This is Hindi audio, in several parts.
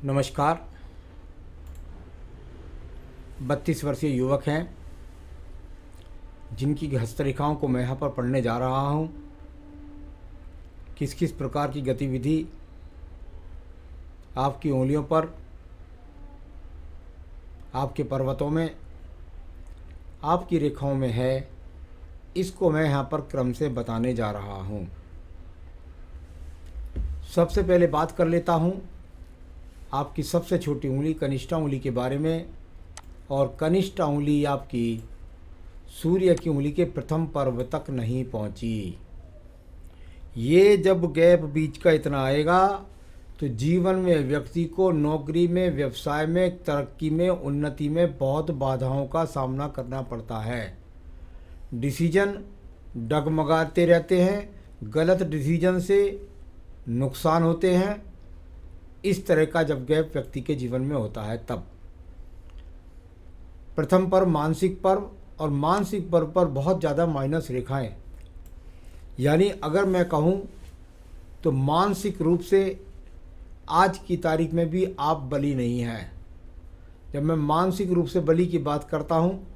नमस्कार। 32 वर्षीय युवक हैं जिनकी हस्तरेखाओं को मैं यहाँ पर पढ़ने जा रहा हूँ। किस किस प्रकार की गतिविधि आपकी उंगलियों पर, आपके पर्वतों में, आपकी रेखाओं में है, इसको मैं यहाँ पर क्रम से बताने जा रहा हूँ। सबसे पहले बात कर लेता हूँ आपकी सबसे छोटी उंगली कनिष्ठा उंगली के बारे में। और कनिष्ठा उंगली आपकी सूर्य की उंगली के प्रथम पर्व तक नहीं पहुंची। ये जब गैप बीच का इतना आएगा तो जीवन में व्यक्ति को नौकरी में, व्यवसाय में, तरक्की में, उन्नति में बहुत बाधाओं का सामना करना पड़ता है। डिसीजन डगमगाते रहते हैं, गलत डिसीजन से नुकसान होते हैं। इस तरह का जब गैप व्यक्ति के जीवन में होता है तब प्रथम पर्व मानसिक पर्व, और मानसिक पर्व पर बहुत ज़्यादा माइनस रेखाएं, यानी अगर मैं कहूँ तो मानसिक रूप से आज की तारीख में भी आप बली नहीं हैं। जब मैं मानसिक रूप से बली की बात करता हूँ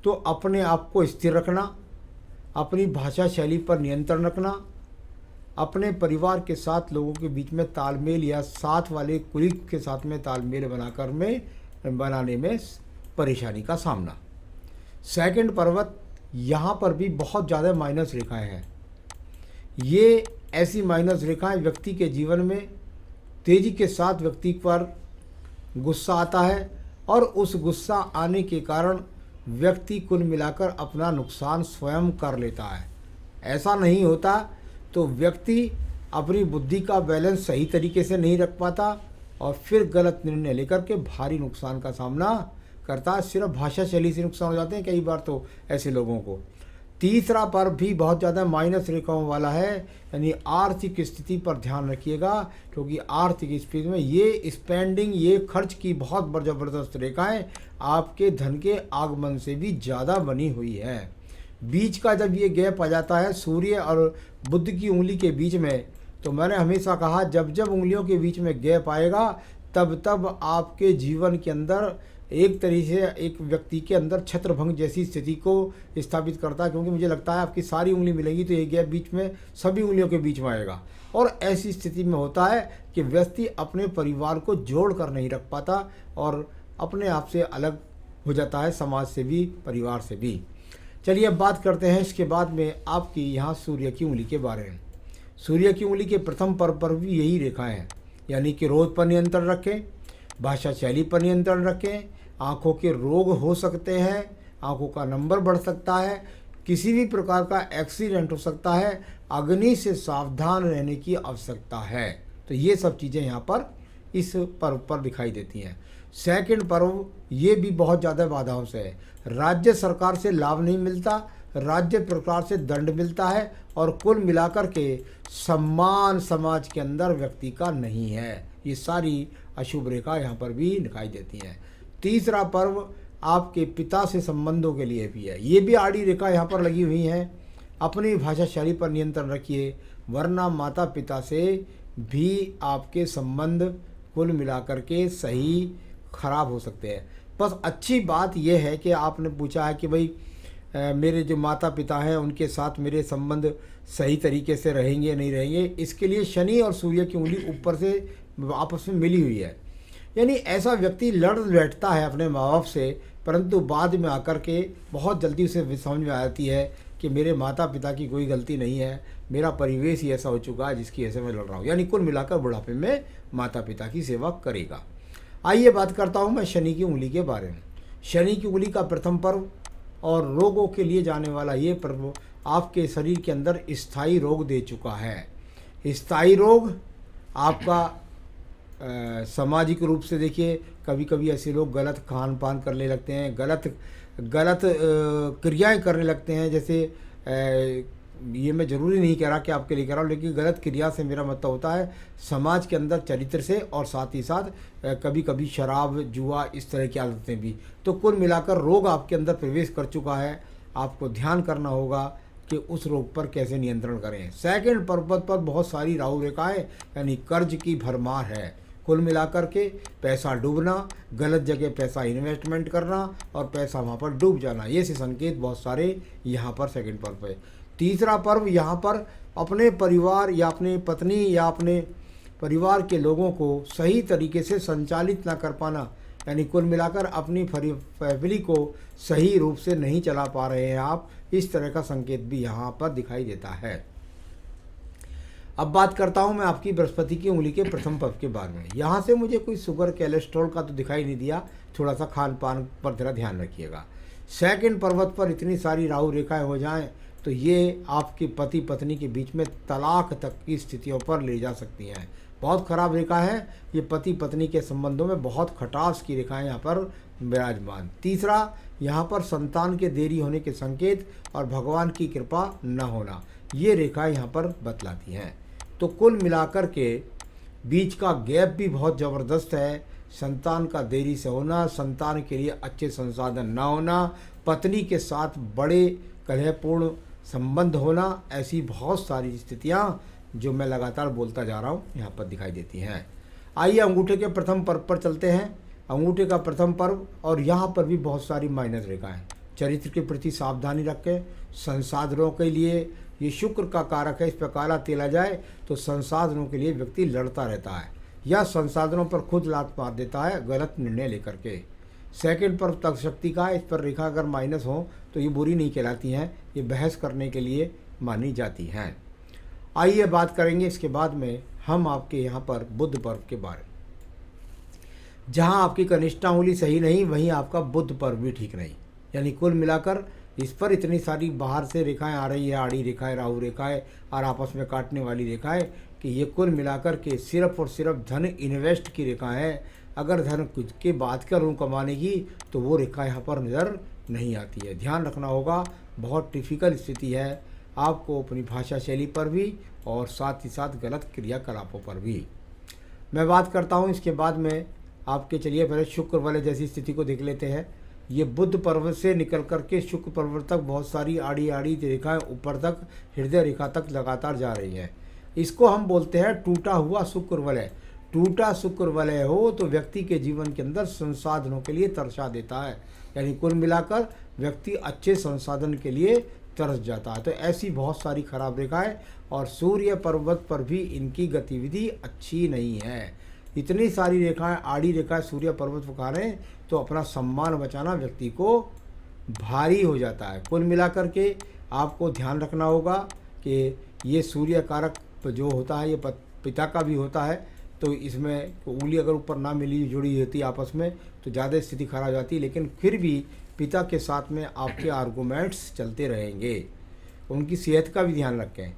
तो अपने आप को स्थिर रखना, अपनी भाषा शैली पर नियंत्रण रखना, अपने परिवार के साथ लोगों के बीच में तालमेल या साथ वाले कुलीग के साथ में तालमेल बनाने में परेशानी का सामना। सेकंड पर्वत, यहाँ पर भी बहुत ज़्यादा माइनस रेखाएं हैं। ये ऐसी माइनस रेखाएं व्यक्ति के जीवन में तेज़ी के साथ व्यक्ति पर गुस्सा आता है, और उस गुस्सा आने के कारण व्यक्ति कुल मिलाकर अपना नुकसान स्वयं कर लेता है। ऐसा नहीं होता तो व्यक्ति अपनी बुद्धि का बैलेंस सही तरीके से नहीं रख पाता और फिर गलत निर्णय लेकर के भारी नुकसान का सामना करता है। सिर्फ भाषा शैली से नुकसान हो जाते हैं कई बार तो ऐसे लोगों को। तीसरा पर्व भी बहुत ज़्यादा माइनस रेखाओं वाला है, यानी आर्थिक स्थिति पर ध्यान रखिएगा, क्योंकि आर्थिक स्थिति में ये स्पेंडिंग, ये खर्च की बहुत ज़बरदस्त रेखाएं आपके धन के आगमन से भी ज़्यादा बनी हुई है। बीच का जब ये गैप आ जाता है सूर्य और बुध की उंगली के बीच में, तो मैंने हमेशा कहा जब जब उंगलियों के बीच में गैप आएगा तब तब आपके जीवन के अंदर एक तरीके से एक व्यक्ति के अंदर छत्रभंग जैसी स्थिति को स्थापित करता है। क्योंकि मुझे लगता है आपकी सारी उंगली मिलेंगी तो ये गैप बीच में सभी उंगलियों के बीच में आएगा, और ऐसी स्थिति में होता है कि व्यक्ति अपने परिवार को जोड़ कर नहीं रख पाता और अपने आप से अलग हो जाता है, समाज से भी, परिवार से भी। चलिए अब बात करते हैं इसके बाद में आपकी यहाँ सूर्य की उंगली के बारे में। सूर्य की उंगली के प्रथम पर्व पर भी यही रेखाएं हैं, यानी कि रोज पर नियंत्रण रखें, भाषा शैली पर नियंत्रण रखें, आँखों के रोग हो सकते हैं, आँखों का नंबर बढ़ सकता है, किसी भी प्रकार का एक्सीडेंट हो सकता है, अग्नि से सावधान रहने की आवश्यकता है। तो ये सब चीज़ें यहाँ पर इस पर्व पर दिखाई देती हैं। सेकंड पर्व ये भी बहुत ज़्यादा बाधाओं से है। राज्य सरकार से लाभ नहीं मिलता, राज्य प्रकार से दंड मिलता है, और कुल मिलाकर के सम्मान समाज के अंदर व्यक्ति का नहीं है। ये सारी अशुभ रेखा यहाँ पर भी दिखाई देती हैं। तीसरा पर्व आपके पिता से संबंधों के लिए भी है। ये भी आड़ी रेखा यहाँ पर लगी हुई है। अपनी भाषा शैली पर नियंत्रण रखिए, वरना माता पिता से भी आपके संबंध कुल मिलाकर के सही खराब हो सकते हैं। बस अच्छी बात यह है कि आपने पूछा है कि भाई मेरे जो माता पिता हैं उनके साथ मेरे संबंध सही तरीके से रहेंगे नहीं रहेंगे। इसके लिए शनि और सूर्य की उंगली ऊपर से आपस में मिली हुई है, यानी ऐसा व्यक्ति लड़ बैठता है अपने माँ बाप से, परंतु बाद में आकर के बहुत जल्दी उसे समझ में आती है कि मेरे माता पिता की कोई गलती नहीं है, मेरा परिवेश ही ऐसा हो चुका है जिसकी ऐसे मैं लड़ रहा हूँ। यानी कुल मिलाकर बुढ़ापे में माता पिता की सेवा करेगा। आइए बात करता हूँ मैं शनि की उंगली के बारे में। शनि की उंगली का प्रथम पर्व और रोगों के लिए जाने वाला ये पर्व आपके शरीर के अंदर स्थायी रोग दे चुका है। स्थायी रोग आपका सामाजिक रूप से देखिए, कभी कभी ऐसे लोग गलत खान पान करने लगते हैं, गलत क्रियाएं करने लगते हैं। जैसे ये मैं ज़रूरी नहीं कह रहा कि आपके लिए कह रहा हूँ, लेकिन गलत क्रिया से मेरा मतलब होता है समाज के अंदर चरित्र से, और साथ ही साथ कभी कभी शराब, जुआ, इस तरह की आदतें भी। तो कुल मिलाकर रोग आपके अंदर प्रवेश कर चुका है। आपको ध्यान करना होगा कि उस रोग पर कैसे नियंत्रण करें। सेकंड पर्वत पर बहुत सारी राहु रेखाएं, यानी कर्ज की भरमार है। कुल मिलाकर के पैसा डूबना, गलत जगह पैसा इन्वेस्टमेंट करना और पैसा वहाँ पर डूब जाना, ये से संकेत बहुत सारे यहाँ पर सेकंड पर्व है। तीसरा पर्व यहाँ पर अपने परिवार या अपने पत्नी या अपने परिवार के लोगों को सही तरीके से संचालित ना कर पाना, यानी कुल मिलाकर अपनी फैमिली को सही रूप से नहीं चला पा रहे हैं आप, इस तरह का संकेत भी यहाँ पर दिखाई देता है। अब बात करता हूँ मैं आपकी बृहस्पति की उंगली के प्रथम पर्व के बारे में। यहाँ से मुझे कोई शुगर कोलेस्ट्रॉल का तो दिखाई नहीं दिया, थोड़ा सा खान पान पर जरा ध्यान रखिएगा। सेकंड पर्वत पर इतनी सारी राहु रेखाएं हो जाएं तो ये आपके पति पत्नी के बीच में तलाक तक की स्थितियों पर ले जा सकती हैं। बहुत खराब रेखा है ये, पति पत्नी के संबंधों में बहुत खटास की रेखाएं यहाँ पर विराजमान। तीसरा, यहाँ पर संतान के देरी होने के संकेत और भगवान की कृपा न होना, ये रेखाएं यहाँ पर बतलाती हैं। तो कुल मिलाकर के बीच का गैप भी बहुत ज़बरदस्त है। संतान का देरी से होना, संतान के लिए अच्छे संसाधन न होना, पत्नी के साथ बड़े कलहपूर्ण संबंध होना, ऐसी बहुत सारी स्थितियाँ जो मैं लगातार बोलता जा रहा हूँ यहाँ पर दिखाई देती हैं। आइए अंगूठे के प्रथम पर्व पर चलते हैं। अंगूठे का प्रथम पर्व और यहाँ पर भी बहुत सारी माइनस रेखाएं। चरित्र के प्रति सावधानी रखें। संसाधनों के लिए ये शुक्र का कारक है, इस पर काला तेला जाए तो संसाधनों के लिए व्यक्ति लड़ता रहता है या संसाधनों पर खुद लात मार देता है गलत निर्णय लेकर के। सेकंड पर्व तक शक्ति का, इस पर रेखा अगर माइनस हो तो ये बुरी नहीं कहलाती हैं, ये बहस करने के लिए मानी जाती हैं। आइए बात करेंगे इसके बाद में हम आपके यहाँ पर बुध पर्व के बारे में। जहाँ आपकी कनिष्ठा उंगली सही नहीं, वहीं आपका बुध पर्व भी ठीक नहीं, यानी कुल मिलाकर इस पर इतनी सारी बाहर से रेखाएं आ रही है, आड़ी रेखाएं, राहु रेखाएं और आपस में काटने वाली रेखाएं, कि ये कुल मिलाकर के सिर्फ और सिर्फ धन इन्वेस्ट की रेखाएं हैं। अगर धन कुछ के बात करूँ कमाने की तो वो रेखा यहाँ पर नज़र नहीं आती है। ध्यान रखना होगा, बहुत टिपिकल स्थिति है आपको अपनी भाषा शैली पर भी और साथ ही साथ गलत क्रियाकलापों पर भी। मैं बात करता हूँ इसके बाद में आपके, चलिए पहले शुक्र वाले जैसी स्थिति को देख लेते हैं। ये बुध पर्व से निकल कर के शुक्र पर्व तक बहुत सारी आड़ी आड़ी रेखाएं ऊपर तक हृदय रेखा तक लगातार जा रही हैं। इसको हम बोलते हैं टूटा हुआ शुक्र वलय। टूटा शुक्र वलय हो तो व्यक्ति के जीवन के अंदर संसाधनों के लिए तरसा देता है, यानी कुल मिलाकर व्यक्ति अच्छे संसाधन के लिए तरस जाता है। तो ऐसी बहुत सारी खराब रेखाएं, और सूर्य पर्वत पर भी इनकी गतिविधि अच्छी नहीं है। इतनी सारी रेखाएं, आड़ी रेखाएं सूर्य पर्वत पर खा रहे हैं तो अपना सम्मान बचाना व्यक्ति को भारी हो जाता है। कुल मिलाकर के आपको ध्यान रखना होगा कि ये सूर्य कारक जो होता है ये पिता का भी होता है, तो इसमें उंगली अगर ऊपर ना मिली जुड़ी होती आपस में तो ज़्यादा स्थिति खराब हो जाती है। लेकिन फिर भी पिता के साथ में आपके आर्गूमेंट्स चलते रहेंगे, उनकी सेहत का भी ध्यान रखें।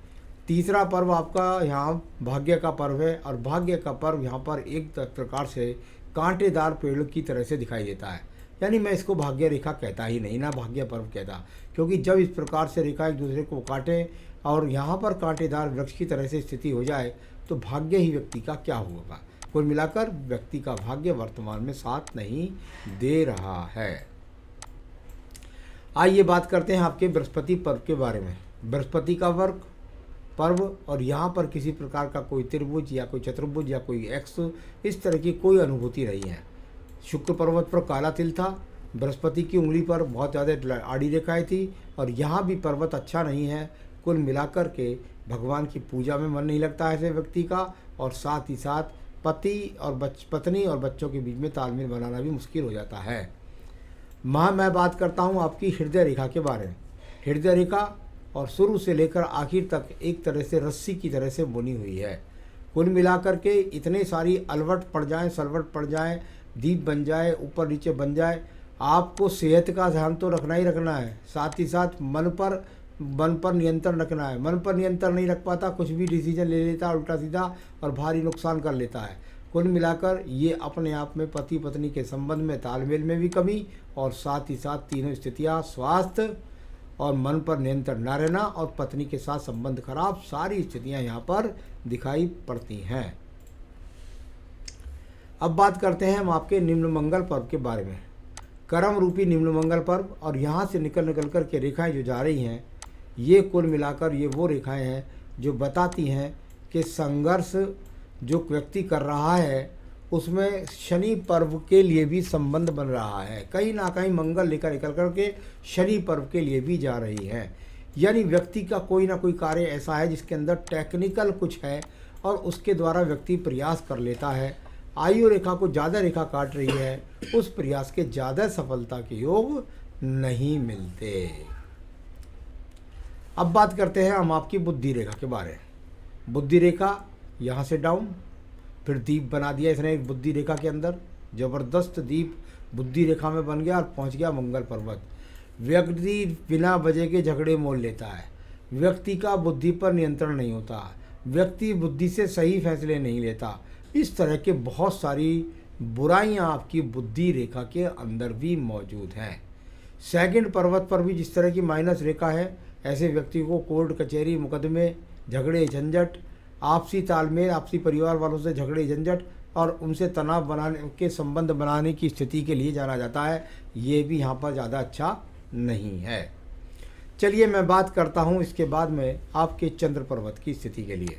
तीसरा पर्व आपका यहाँ भाग्य का पर्व है, और भाग्य का पर्व यहाँ पर एक प्रकार से कांटेदार पेड़ की तरह से दिखाई देता है। यानी मैं इसको भाग्य रेखा कहता ही नहीं, ना भाग्य पर्व कहता, क्योंकि जब इस प्रकार से रेखा एक दूसरे को काटें और यहाँ पर कांटेदार वृक्ष की तरह से स्थिति हो जाए तो भाग्य ही व्यक्ति का क्या होगा। कुल मिलाकर व्यक्ति का भाग्य वर्तमान में साथ नहीं दे रहा है। आइए बात करते हैं आपके बृहस्पति पर्व के बारे में। बृहस्पति का वर्ग पर्व, और यहाँ पर किसी प्रकार का कोई त्रिभुज या कोई चतुर्भुज या कोई एक्स, इस तरह की कोई अनुभूति नहीं है। शुक्र पर्वत पर काला तिल था, बृहस्पति की उंगली पर बहुत ज़्यादा आड़ी रेखाएं थी, और यहाँ भी पर्वत अच्छा नहीं है। कुल मिलाकर के भगवान की पूजा में मन नहीं लगता है ऐसे व्यक्ति का, और साथ ही साथ पति और पत्नी और बच्चों के बीच में तालमेल बनाना भी मुश्किल हो जाता है। मैं बात करता हूँ आपकी हृदय रेखा के बारे में। हृदय रेखा और शुरू से लेकर आखिर तक एक तरह से रस्सी की तरह से बुनी हुई है। कुल मिलाकर के इतने सारी अलवट पड़ जाएं, सलवट पड़ जाएं, दीप बन जाए, ऊपर नीचे बन जाए, आपको सेहत का ध्यान तो रखना ही रखना है। साथ ही साथ मन पर नियंत्रण रखना है। मन पर नियंत्रण नहीं रख पाता, कुछ भी डिसीजन ले लेता है उल्टा सीधा और भारी नुकसान कर लेता है। कुल मिलाकर ये अपने आप में पति पत्नी के संबंध में तालमेल में भी कमी, और साथ ही साथ तीनों स्थितियाँ, स्वास्थ्य और मन पर नियंत्रण न रहना और पत्नी के साथ संबंध खराब, सारी स्थितियां यहाँ पर दिखाई पड़ती हैं। अब बात करते हैं हम आपके निम्न मंगल पर्व के बारे में। कर्म रूपी निम्न मंगल पर्व, और यहाँ से निकल कर के रेखाएं जो जा रही हैं, ये कुल मिलाकर ये वो रेखाएं हैं जो बताती हैं कि संघर्ष जो व्यक्ति कर रहा है उसमें शनि पर्व के लिए भी संबंध बन रहा है। कहीं ना कहीं मंगल लेकर निकल करके शनि पर्व के लिए भी जा रही है। यानी व्यक्ति का कोई ना कोई कार्य ऐसा है जिसके अंदर टेक्निकल कुछ है और उसके द्वारा व्यक्ति प्रयास कर लेता है। आयु रेखा को ज़्यादा रेखा काट रही है, उस प्रयास के ज़्यादा सफलता के योग नहीं मिलते। अब बात करते हैं हम आपकी बुद्धि रेखा के बारे में। बुद्धि रेखा यहाँ से डाउन, फिर दीप बना दिया इसने एक बुद्धि रेखा के अंदर, जबरदस्त दीप बुद्धि रेखा में बन गया और पहुँच गया मंगल पर्वत। व्यक्ति बिना वजह के झगड़े मोल लेता है, व्यक्ति का बुद्धि पर नियंत्रण नहीं होता, व्यक्ति बुद्धि से सही फैसले नहीं लेता। इस तरह के बहुत सारी बुराइयां आपकी बुद्धि रेखा के अंदर भी मौजूद हैं। सेकंड पर्वत पर भी जिस तरह की माइनस रेखा है, ऐसे व्यक्ति को कोर्ट कचहरी मुकदमे, झगड़े झंझट, आपसी तालमेल, आपसी परिवार वालों से झगड़े झंझट और उनसे तनाव बनाने के संबंध बनाने की स्थिति के लिए जाना जाता है। ये भी यहाँ पर ज़्यादा अच्छा नहीं है। चलिए मैं बात करता हूँ इसके बाद में आपके चंद्र पर्वत की स्थिति के लिए।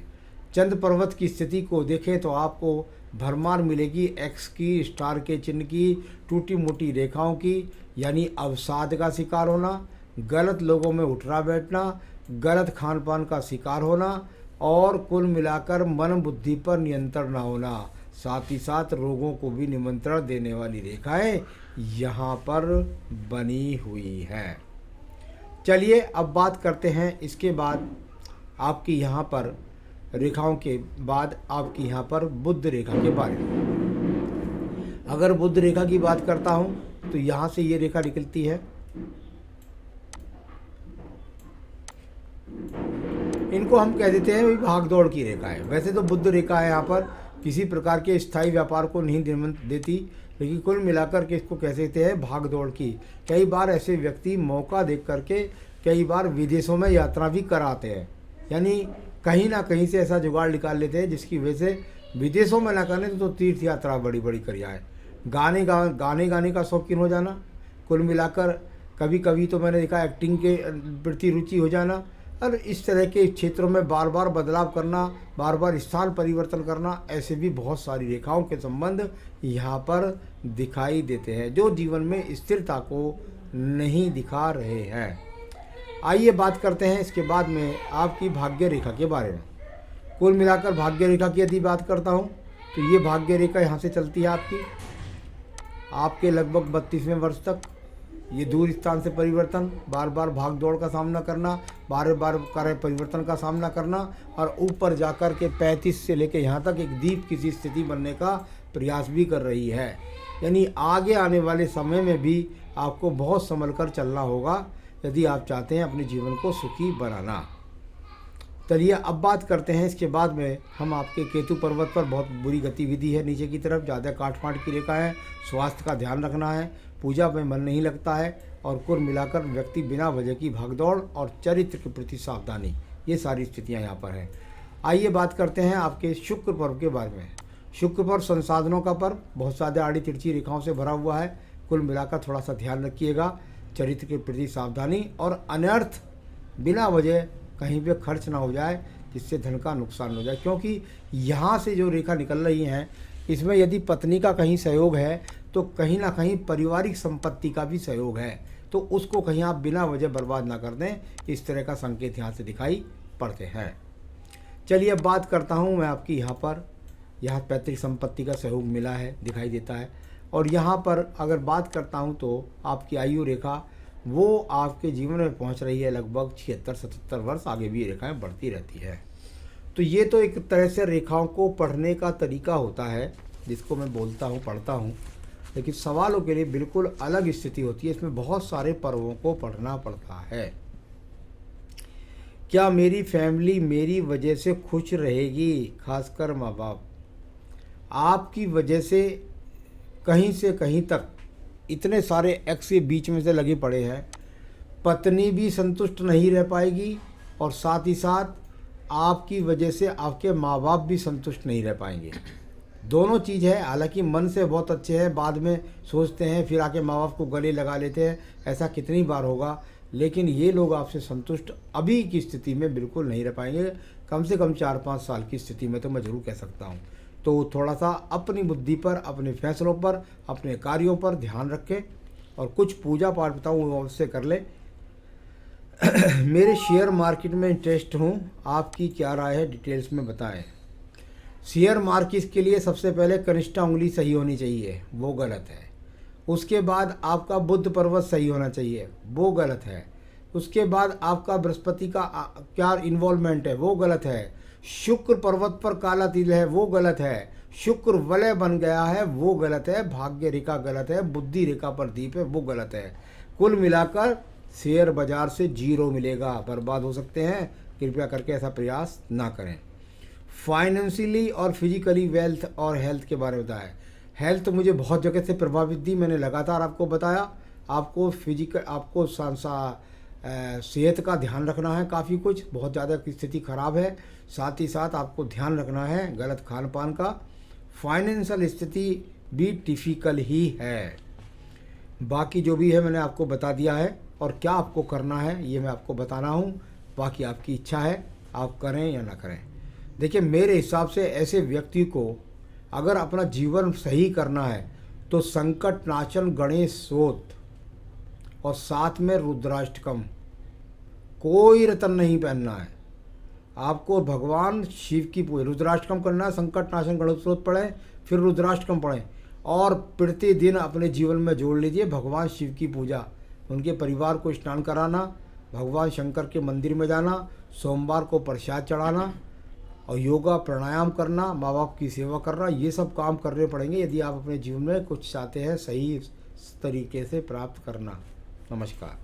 चंद्र पर्वत की स्थिति को देखें तो आपको भरमार मिलेगी एक्स की, स्टार के चिन्ह की, टूटी मोटी रेखाओं की, यानी अवसाद का शिकार होना, गलत लोगों में उठना बैठना, गलत खान पान का शिकार होना और कुल मिलाकर मन बुद्धि पर नियंत्रण न होना, साथ ही साथ रोगों को भी निमंत्रण देने वाली रेखाएं यहाँ पर बनी हुई हैं। चलिए अब बात करते हैं इसके बाद आपकी यहाँ पर रेखाओं के बाद आपकी यहाँ पर बुध रेखा के बारे में। अगर बुध रेखा की बात करता हूँ तो यहाँ से ये रेखा निकलती है, इनको हम कह देते हैं वही भाग दौड़ की रेखा है। वैसे तो बुध रेखा है यहाँ पर किसी प्रकार के स्थायी व्यापार को नहीं देती, लेकिन कुल मिलाकर के इसको कह सकते हैं भाग दौड़ की। कई बार ऐसे व्यक्ति मौका देख करके कई बार विदेशों में यात्रा भी कराते हैं, यानी कहीं ना कहीं से ऐसा जुगाड़ निकाल लेते हैं जिसकी वजह से विदेशों में ना करने तो तीर्थ यात्रा बड़ी बड़ी कर आए। गाने का शौकीन हो जाना, कुल मिलाकर कभी कभी तो मैंने देखा एक्टिंग के प्रति रुचि हो जाना, और इस तरह के क्षेत्रों में बार बार बदलाव करना, बार बार स्थान परिवर्तन करना, ऐसे भी बहुत सारी रेखाओं के संबंध यहाँ पर दिखाई देते हैं जो जीवन में स्थिरता को नहीं दिखा रहे हैं। आइए बात करते हैं इसके बाद में आपकी भाग्य रेखा के बारे में। कुल मिलाकर भाग्य रेखा की यदि बात करता हूँ तो ये भाग्य रेखा यहाँ से चलती है आपके लगभग 32वें वर्ष तक। ये दूर स्थान से परिवर्तन, बार बार भाग दौड़ का सामना करना, बार बार कार्य परिवर्तन का सामना करना और ऊपर जाकर के 35 से लेकर यहाँ तक एक दीप की स्थिति बनने का प्रयास भी कर रही है। यानी आगे आने वाले समय में भी आपको बहुत संभल कर चलना होगा यदि आप चाहते हैं अपने जीवन को सुखी बनाना। चलिए अब बात करते हैं इसके बाद में हम आपके केतु पर्वत पर बहुत बुरी गतिविधि है नीचे की तरफ, ज़्यादा काट फाट की रेखा है, स्वास्थ्य का ध्यान रखना है, पूजा में मन नहीं लगता है और कुल मिलाकर व्यक्ति बिना वजह की भागदौड़ और चरित्र के प्रति सावधानी, ये सारी स्थितियां यहाँ पर हैं। आइए बात करते हैं आपके शुक्र पर्व के बारे में। शुक्र पर्व संसाधनों का पर्व, बहुत ज़्यादा आड़ी तिरछी रेखाओं से भरा हुआ है। कुल मिलाकर थोड़ा सा ध्यान रखिएगा, चरित्र के प्रति सावधानी और अनर्थ बिना वजह कहीं पे खर्च ना हो जाए जिससे धन का नुकसान हो जाए, क्योंकि यहाँ से जो रेखा निकल रही हैं इसमें यदि पत्नी का कहीं सहयोग है तो कहीं ना कहीं पारिवारिक संपत्ति का भी सहयोग है, तो उसको कहीं आप बिना वजह बर्बाद ना कर दें, इस तरह का संकेत यहाँ से दिखाई पड़ते हैं। चलिए अब बात करता हूँ मैं आपकी यहाँ पैतृक संपत्ति का सहयोग मिला है, दिखाई देता है। और यहाँ पर अगर बात करता हूँ तो आपकी आयु रेखा वो आपके जीवन में पहुँच रही है लगभग 76-77 वर्ष, आगे भी रेखाएं बढ़ती रहती है। तो ये तो एक तरह से रेखाओं को पढ़ने का तरीका होता है जिसको मैं बोलता हूँ, पढ़ता हूँ, लेकिन सवालों के लिए बिल्कुल अलग स्थिति होती है। इसमें बहुत सारे पर्वों को पढ़ना पड़ता है। क्या मेरी फैमिली मेरी वजह से खुश रहेगी? खासकर माँ बाप आपकी वजह से कहीं तक इतने सारे एक्स के बीच में से लगे पड़े हैं। पत्नी भी संतुष्ट नहीं रह पाएगी और साथ ही साथ आपकी वजह से आपके माँ बाप भी संतुष्ट नहीं रह पाएंगे। दोनों चीज़ है। हालांकि मन से बहुत अच्छे हैं, बाद में सोचते हैं फिर आके माँ बाप को गले लगा लेते हैं, ऐसा कितनी बार होगा, लेकिन ये लोग आपसे संतुष्ट अभी की स्थिति में बिल्कुल नहीं रह पाएंगे। कम से कम 4-5 साल की स्थिति में तो मैं ज़रूर कह सकता हूँ। तो थोड़ा सा अपनी बुद्धि पर, अपने फैसलों पर, अपने कार्यों पर ध्यान रखें और कुछ पूजा पाठ बताऊँ वो अवश्य कर ले। मेरे शेयर मार्केट में इंटरेस्ट हूँ, आपकी क्या राय है डिटेल्स में बताएं। शेयर मार्केट के लिए सबसे पहले कनिष्ठा उंगली सही होनी चाहिए, वो गलत है। उसके बाद आपका बुध पर्वत सही होना चाहिए, वो गलत है। उसके बाद आपका बृहस्पति का क्या इन्वॉल्वमेंट है, वो गलत है। शुक्र पर्वत पर काला तिल है, वो गलत है। शुक्र वलय बन गया है, वो गलत है। भाग्य रेखा गलत है, बुद्धि रेखा पर दीप है, वो गलत है। कुल मिलाकर शेयर बाजार से जीरो मिलेगा, बर्बाद हो सकते हैं। कृपया करके ऐसा प्रयास ना करें। फाइनेंशियली और फिजिकली वेल्थ और हेल्थ के बारे में बताया। हेल्थ मुझे बहुत जगह से प्रभावित दी, मैंने लगातार आपको बताया। आपको सेहत का ध्यान रखना है, काफ़ी कुछ बहुत ज़्यादा की स्थिति खराब है। साथ ही साथ आपको ध्यान रखना है गलत खान पान का। फाइनेंशियल स्थिति भी टिफिकल ही है। बाकी जो भी है मैंने आपको बता दिया है, और क्या आपको करना है ये मैं आपको बताना हूँ। बाकी आपकी इच्छा है, आप करें या ना करें। देखिए, मेरे हिसाब से ऐसे व्यक्ति को अगर अपना जीवन सही करना है तो संकट नाशन गणेश स्तोत्र और साथ में रुद्राष्टकम, कोई रतन नहीं पहनना है आपको। भगवान शिव की पूजा, रुद्राष्टकम करना है, संकट नाशन गणेश स्तोत्र पढ़ें, फिर रुद्राष्टकम पढ़ें और प्रतिदिन अपने जीवन में जोड़ लीजिए भगवान शिव की पूजा। उनके परिवार को स्नान कराना, भगवान शंकर के मंदिर में जाना, सोमवार को प्रसाद चढ़ाना और योगा प्राणायाम करना, माँ बाप की सेवा करना, ये सब काम करने पड़ेंगे यदि आप अपने जीवन में कुछ चाहते हैं सही तरीके से प्राप्त करना। नमस्कार।